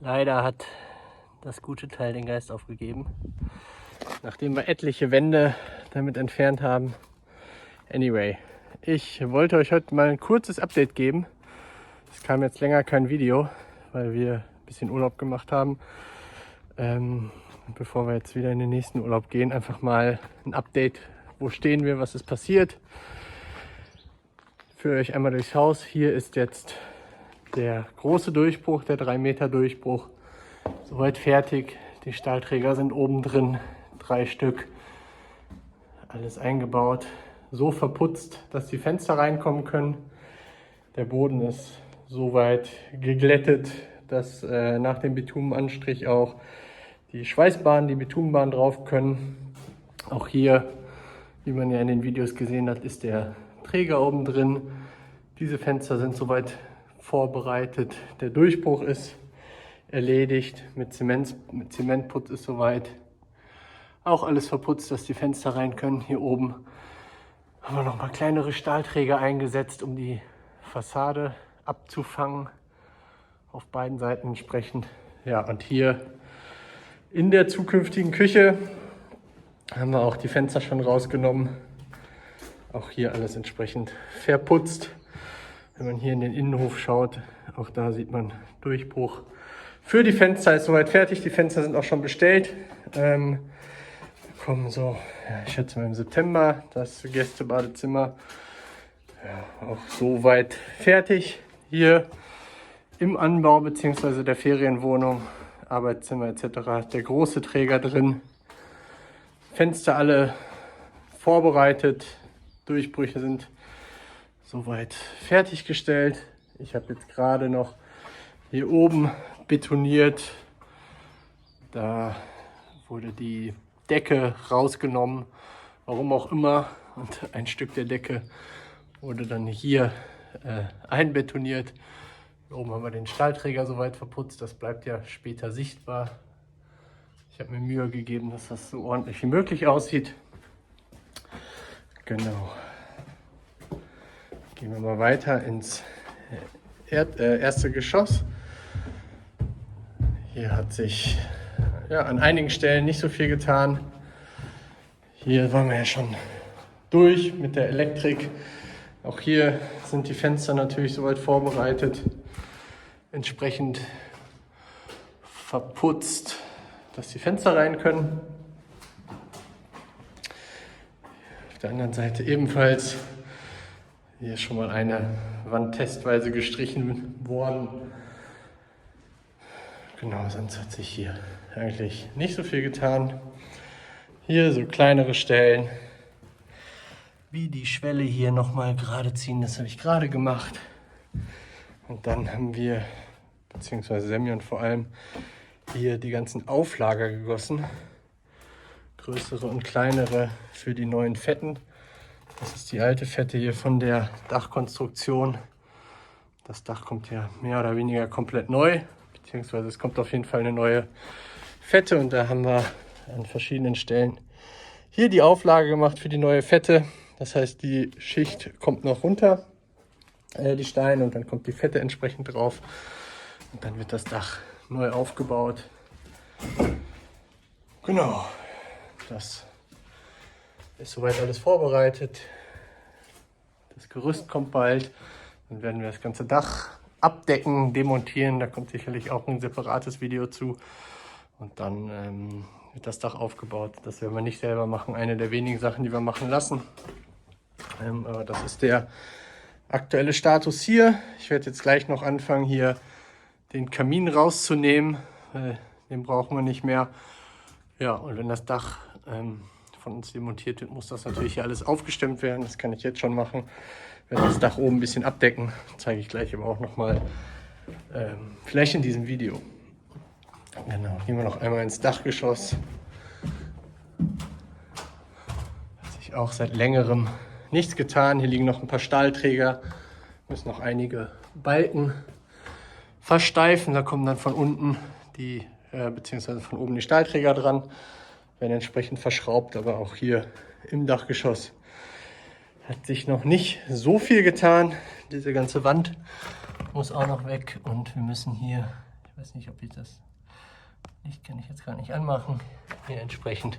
Leider hat das gute Teil den Geist aufgegeben, nachdem wir etliche Wände damit entfernt haben. Anyway, ich wollte euch heute mal ein kurzes Update geben. Es kam jetzt länger kein Video, weil wir ein bisschen Urlaub gemacht haben. Bevor wir jetzt wieder in den nächsten Urlaub gehen, einfach mal ein Update. Wo stehen wir? Was ist passiert? Ich führe euch einmal durchs Haus. Hier ist jetzt der große Durchbruch, der 3 Meter Durchbruch. Soweit fertig. Die Stahlträger sind oben drin, 3 Stück. Alles eingebaut. So verputzt, dass die Fenster reinkommen können. Der Boden ist soweit geglättet, dass nach dem Bitumenanstrich auch die Schweißbahnen, die Bitumenbahnen drauf können. Auch hier, wie man ja in den Videos gesehen hat, ist der Träger oben drin. Diese Fenster sind soweit vorbereitet. Der Durchbruch ist erledigt. Mit Zementputz ist soweit auch alles verputzt, dass die Fenster rein können. Hier oben haben wir noch mal kleinere Stahlträger eingesetzt, um die Fassade abzufangen. Auf beiden Seiten entsprechend. Ja, und hier in der zukünftigen Küche haben wir auch die Fenster schon rausgenommen. Auch hier alles entsprechend verputzt. Wenn man hier in den Innenhof schaut, auch da sieht man Durchbruch. Für die Fenster ist soweit fertig. Die Fenster sind auch schon bestellt. Kommen so, ja, ich schätze mal im September, das Gästebadezimmer. Ja, auch soweit fertig. Hier im Anbau bzw. der Ferienwohnung, Arbeitszimmer etc. Der große Träger drin. Fenster alle vorbereitet. Durchbrüche sind soweit fertiggestellt. Ich habe jetzt gerade noch hier oben betoniert. Da wurde die Decke rausgenommen, warum auch immer. Und ein Stück der Decke wurde dann hier einbetoniert. Hier oben haben wir den Stahlträger soweit verputzt. Das bleibt ja später sichtbar. Ich habe mir Mühe gegeben, dass das so ordentlich wie möglich aussieht. Genau. Gehen wir mal weiter ins erste Geschoss. Hier hat sich an einigen Stellen nicht so viel getan. Hier waren wir ja schon durch mit der Elektrik. Auch hier sind die Fenster natürlich soweit vorbereitet. Entsprechend verputzt, dass die Fenster rein können. Auf der anderen Seite ebenfalls. Hier ist schon mal eine Wand testweise gestrichen worden. Genau, sonst hat sich hier eigentlich nicht so viel getan. Hier so kleinere Stellen, wie die Schwelle hier nochmal gerade ziehen, das habe ich gerade gemacht. Und dann haben wir, beziehungsweise Semyon vor allem, hier die ganzen Auflager gegossen. Größere und kleinere für die neuen Fetten. Das ist die alte Fette hier von der Dachkonstruktion. Das Dach kommt ja mehr oder weniger komplett neu, beziehungsweise es kommt auf jeden Fall eine neue Fette und da haben wir an verschiedenen Stellen hier die Auflage gemacht für die neue Fette. Das heißt, die Schicht kommt noch runter, die Steine, und dann kommt die Fette entsprechend drauf und dann wird das Dach neu aufgebaut. Genau, das ist soweit alles vorbereitet. Das Gerüst kommt bald. Dann werden wir das ganze Dach abdecken, demontieren. Da kommt sicherlich auch ein separates Video zu. Und dann wird das Dach aufgebaut. Das werden wir nicht selber machen. Eine der wenigen Sachen, die wir machen lassen. Aber das ist der aktuelle Status hier. Ich werde jetzt gleich noch anfangen, hier den Kamin rauszunehmen. Den brauchen wir nicht mehr. Ja, und wenn das Dach von uns demontiert wird, muss das natürlich hier alles aufgestemmt werden. Das kann ich jetzt schon machen. Wir werden das Dach oben ein bisschen abdecken. Zeige ich gleich aber auch nochmal, vielleicht in diesem Video. Genau, gehen wir noch einmal ins Dachgeschoss. Hat sich auch seit längerem nichts getan. Hier liegen noch ein paar Stahlträger. Müssen noch einige Balken versteifen. Da kommen dann von unten die, beziehungsweise von oben die Stahlträger dran. Werden entsprechend verschraubt, aber auch hier im Dachgeschoss hat sich noch nicht so viel getan. Diese ganze Wand muss auch noch weg und wir müssen hier, ich weiß nicht, ob ich das... Licht kann ich jetzt gar nicht anmachen. Hier entsprechend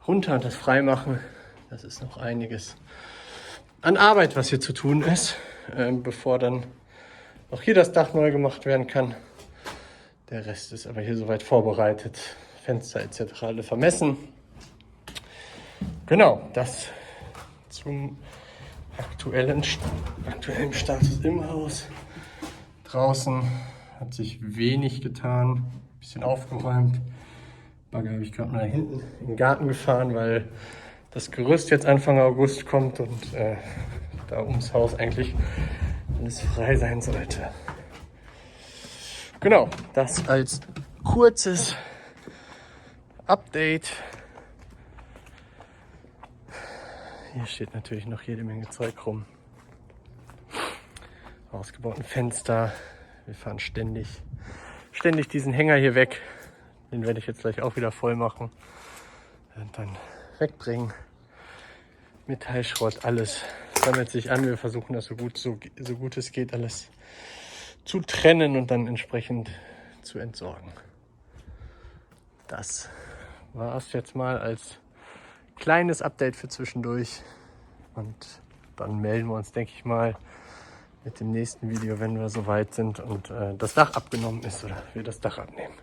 runter und das freimachen. Das ist noch einiges an Arbeit, was hier zu tun ist, bevor dann auch hier das Dach neu gemacht werden kann. Der Rest ist aber hier soweit vorbereitet. Fenster etc. alle vermessen. Genau, das zum aktuellen Status im Haus. Draußen hat sich wenig getan, ein bisschen aufgeräumt. Bagger habe ich gerade mal hinten in den Garten gefahren, weil das Gerüst jetzt Anfang August kommt und da ums Haus eigentlich alles frei sein sollte. Genau, das als kurzes Update. Hier steht natürlich noch jede Menge Zeug rum. Ausgebauten Fenster. Wir fahren ständig diesen Hänger hier weg. Den werde ich jetzt gleich auch wieder voll machen. Und dann wegbringen. Metallschrott, alles sammelt sich an. Wir versuchen das so gut es geht alles zu trennen und dann entsprechend zu entsorgen. Das war es jetzt mal als kleines Update für zwischendurch. Und dann melden wir uns, denke ich mal, mit dem nächsten Video, wenn wir soweit sind und das Dach abgenommen ist oder wir das Dach abnehmen.